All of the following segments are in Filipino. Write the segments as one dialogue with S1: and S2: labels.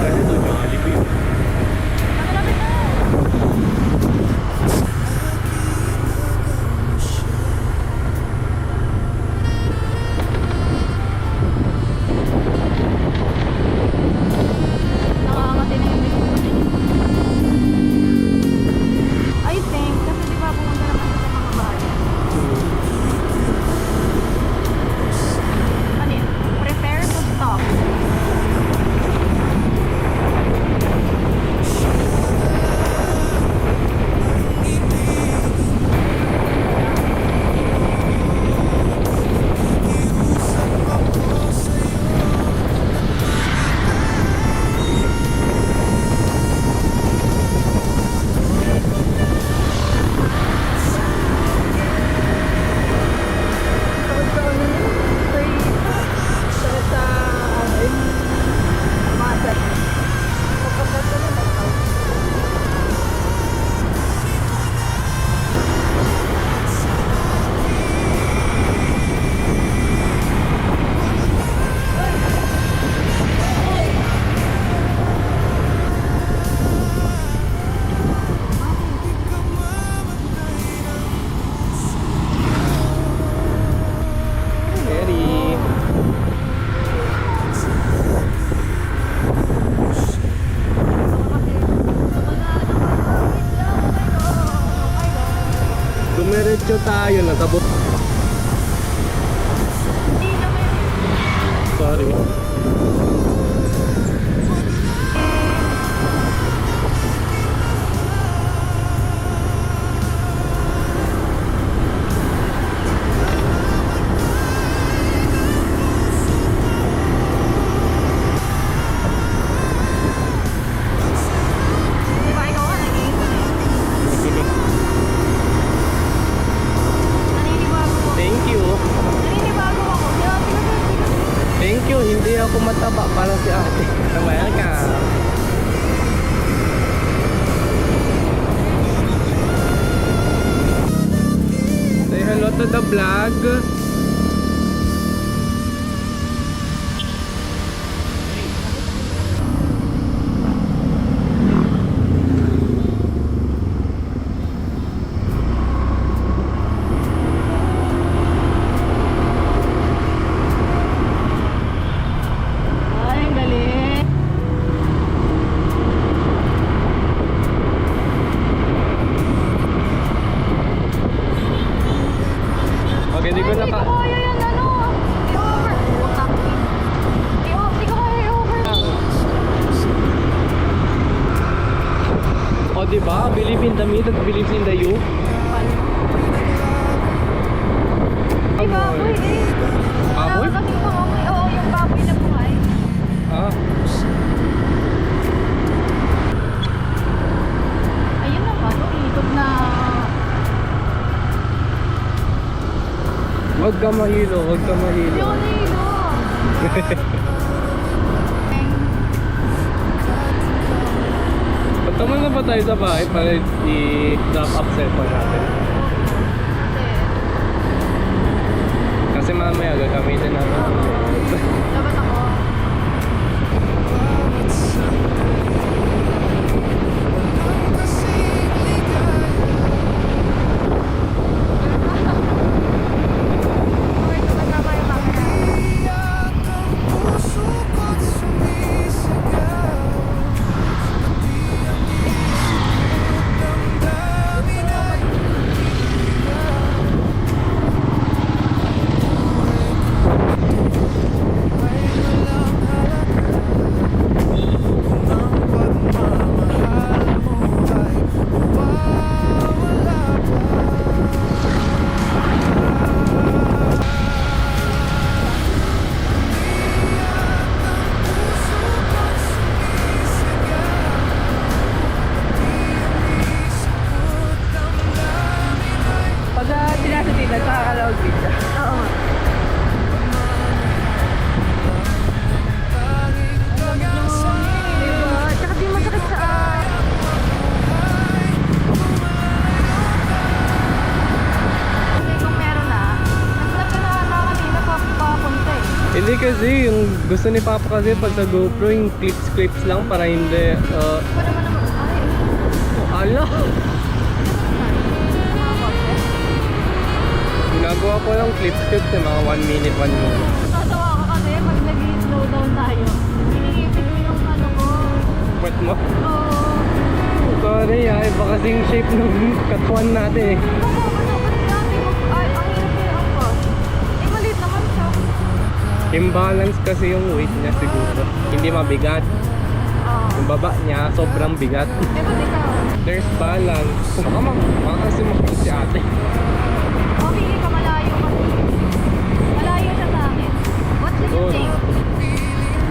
S1: Kasi doon yung Alipin.
S2: Malapit na. Nakakangati na yung likod. I think, kasi di ba pumunta naman sa mga bayan. Ano yun? Prepare to stop.
S1: Ferry. Dumiretso tayo, nakabot. Sorry.
S2: Di ba ikaw ka nag-iipon eh? Naninibago ako.
S1: Thank you.
S2: Naninibago ako.
S1: Thank you. Hindi ako mataba para si ate. Welcome. Say hello to the vlog.
S2: Ay, ang galing.
S1: Okay, di ko
S2: Ay,
S1: na
S2: hindi
S1: ka...
S2: ko kaya yan, ano. I-over. Hindi ko kaya i-over.
S1: O diba? Believe in the me that believes in the you.
S2: Ay, baboy eh.
S1: Baboy?
S2: Wala kasing pangamoy. Oo, yung baboy na buhay.
S1: Ah.
S2: Ayun naman, ikot na.
S1: Huwag ka mahilo, huwag ka mahilo.
S2: Yung nilo.
S1: Punta muna ba tayo sa bahay para i-drop up cellphone natin? Kasi mamaya gagamitin natin.
S2: Dapat ako.
S1: Nagkakalaog pizza.
S2: Oo. Diba? Tsaka di masakit sa Hindi kung meron na. Nagplap na kanina papunta eh.
S1: Hindi kasi yung Gusto ni Papa kasi pag sa GoPro yung clips lang para hindi
S2: Wala naman naman. Ay,
S1: ala! Ginagawa ko lang clips mga 1 minute, 1 minute.
S2: tatawa ka kasi pag nag-slow down tayo. Iniipit ko yung ano ko.
S1: Wet mo?
S2: Oo.
S1: Sorry iba kasing shape ng katawan natin eh.
S2: Ay, ang hirap yung angkos. Eh, maliit naman siya.
S1: Imbalance kasi yung weight niya siguro. Hindi mabigat.
S2: Oo.
S1: Yung baba niya sobrang bigat.
S2: Eh, ba't ikaw?
S1: There's balance. Baka makakasi mo si ate.
S2: Okay, ka malayo kasi. Malayo siya sa akin. What do you
S1: Oo.
S2: think? Hindi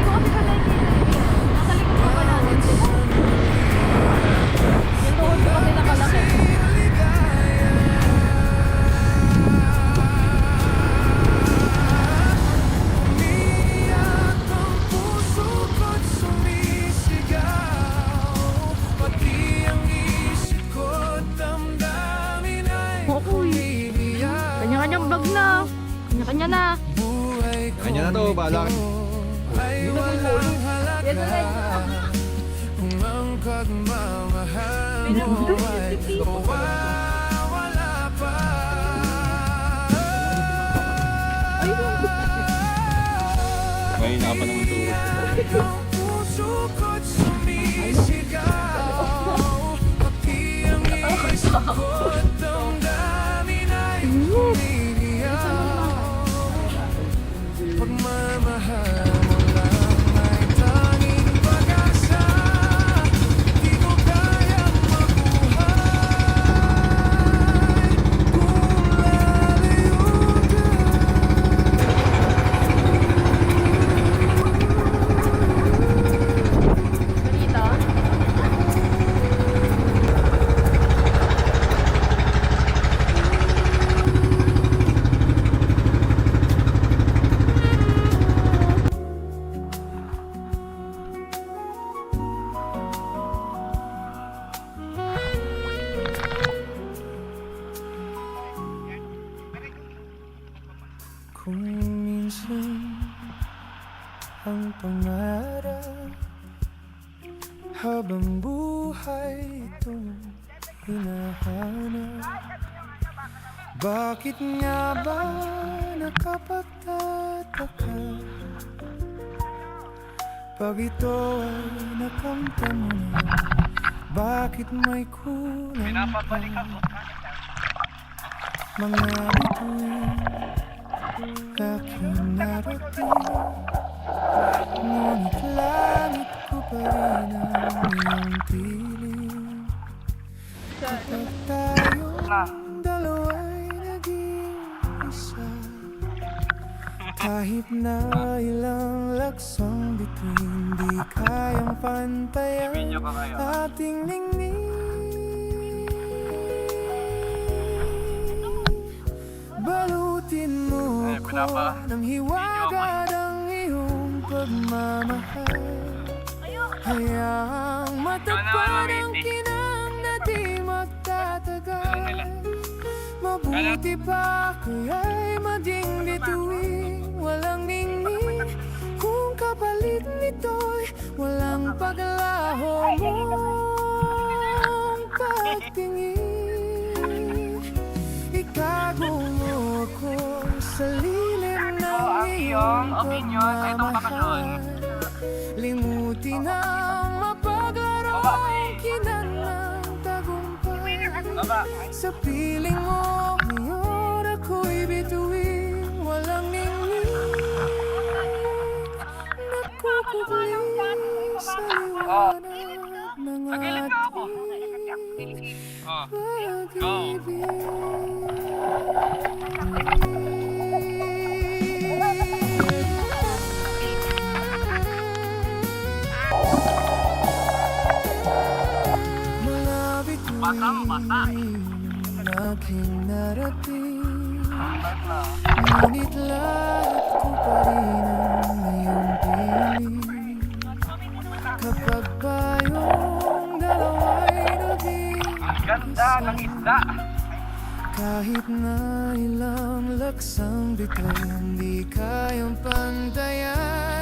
S2: ko kasi pala yung nasa likod ko pa natin. Yung tuhod ko kasi nakalaki. Okay. Kanya-kanyang vlog na. Kanya-kanya na.
S3: Kanya na to, bahala ka.
S2: Yes, yes.
S3: Ngayon na pa naman to.
S2: Balita.
S4: Kung minsan ang pangarap habang buhay itong hinahanap, bakit nga ba nakapagtataka pag ito ay nakamtan mo na? Bakit may kulang pa? Mga bituin aking narating, ngunit langit ko pa rin ang iyong piling. Kapag tayong dalawa'y naging isa, kahit na ilang laksang bituin, di kayang pantayan ating ningning. Balutin mo ko ng hiwaga ng iyong pagmamahal. Hayaang matagpan ang kinang na di magtatagal. Mabuti pa kaya'y maging bituin, walang ningning. Kung kapalit nito'y walang paglaho mong pagtingin. Ikago mo ko sa lilim ng iyong pagmamahal. Limutin ang mapaglaro ang kinang ng tagumpay. Sa piling mo ngayon ako'y bituin, walang ningning. Nakukukli sa liwanag ng ating malapit tuwing aking narating, ngunit lahat ko pa rin ang iyong piling. Kapag tayong dalawa'y naging
S3: Ganda ng isda.
S4: kahit na ilang laksang bituin, di kayang pantayan